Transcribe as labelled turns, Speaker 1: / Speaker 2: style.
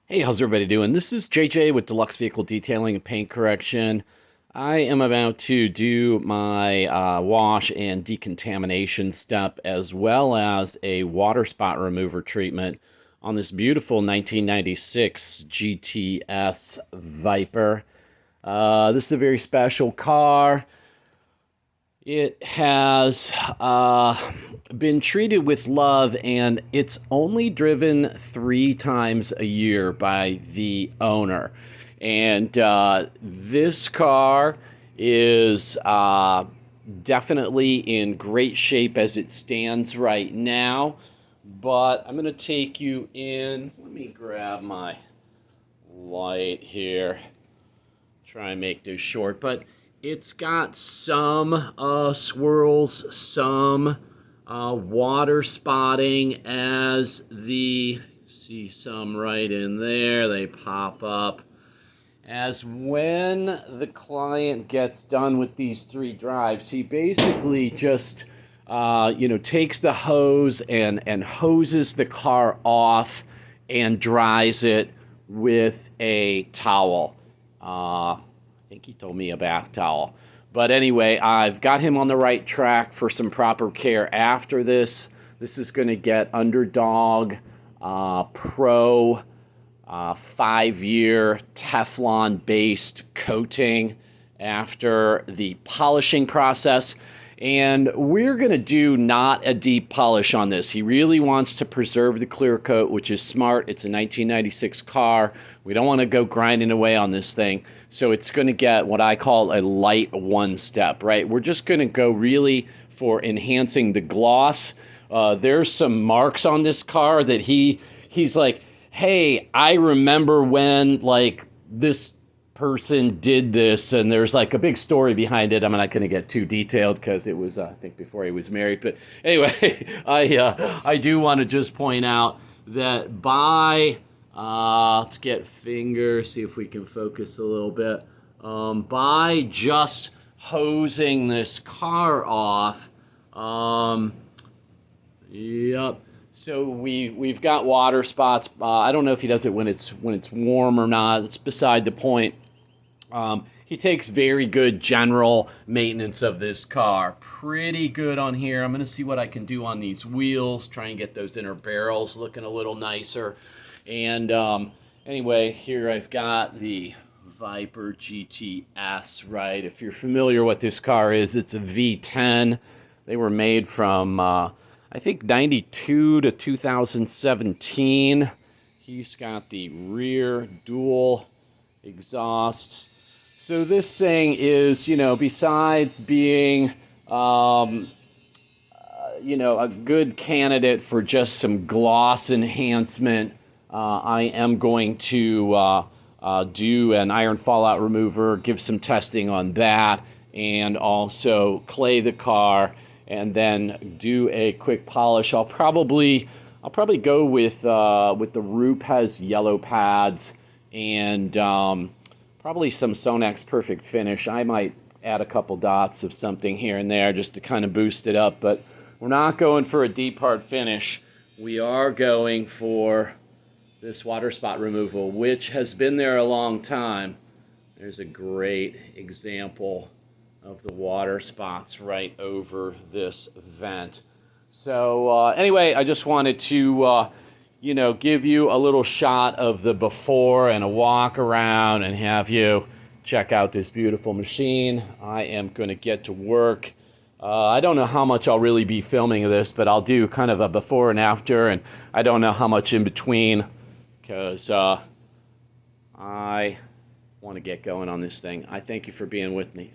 Speaker 1: Hey, how's everybody doing? This is JJ with Deluxe Vehicle Detailing and Paint Correction. I am about to do my wash and decontamination step as well as a water spot remover treatment on this beautiful 1996 GTS Viper. This is a very special car. It has been treated with love, and it's only driven 3 times a year by the owner. And this car is definitely in great shape as it stands right now. But I'm going to take you in. Let me grab my light here. Try and make this short, but it's got some swirls, some water spotting as see some right in there. They pop up. As when the client gets done with these 3 drives, he basically just, takes the hose and hoses the car off and dries it with a towel. I think he told me a bath towel. But anyway, I've got him on the right track for some proper care after this. This is going to get Underdog Pro 5-year Teflon-based coating after the polishing process. And we're going to do not a deep polish on this. He really wants to preserve the clear coat, which is smart. It's a 1996 car. We don't want to go grinding away on this thing. So it's going to get what I call a light one step, right? We're just going to go really for enhancing the gloss. There's some marks on this car that he's like, hey, I remember when like this person did this, and there's like a big story behind it. I'm not going to get too detailed because it was I think before he was married. But anyway, I do want to just point out that by let's get fingers, see if we can focus a little bit. By just hosing this car off, yep. So we've got water spots. I don't know if he does it when it's warm or not. It's beside the point. He takes very good general maintenance of this car. Pretty good on here. I'm going to see what I can do on these wheels. Try and get those inner barrels looking a little nicer. And anyway, here I've got the Viper GTS, right? If you're familiar what this car is, it's a V10. They were made from, I think, 92 to 2017. He's got the rear dual exhausts. So this thing is, besides being, a good candidate for just some gloss enhancement, I am going to do an iron fallout remover, give some testing on that, and also clay the car, and then do a quick polish. I'll probably go with the Roop has yellow pads and probably some Sonax Perfect Finish. I might add a couple dots of something here and there just to kind of boost it up, but we're not going for a deep hard finish. We are going for this water spot removal, which has been there a long time. There's a great example of the water spots right over this vent. So anyway, I just wanted to give you a little shot of the before and a walk around and have you check out this beautiful machine. I am going to get to work. I don't know how much I'll really be filming of this, but I'll do kind of a before and after, and I don't know how much in between because I want to get going on this thing. I thank you for being with me.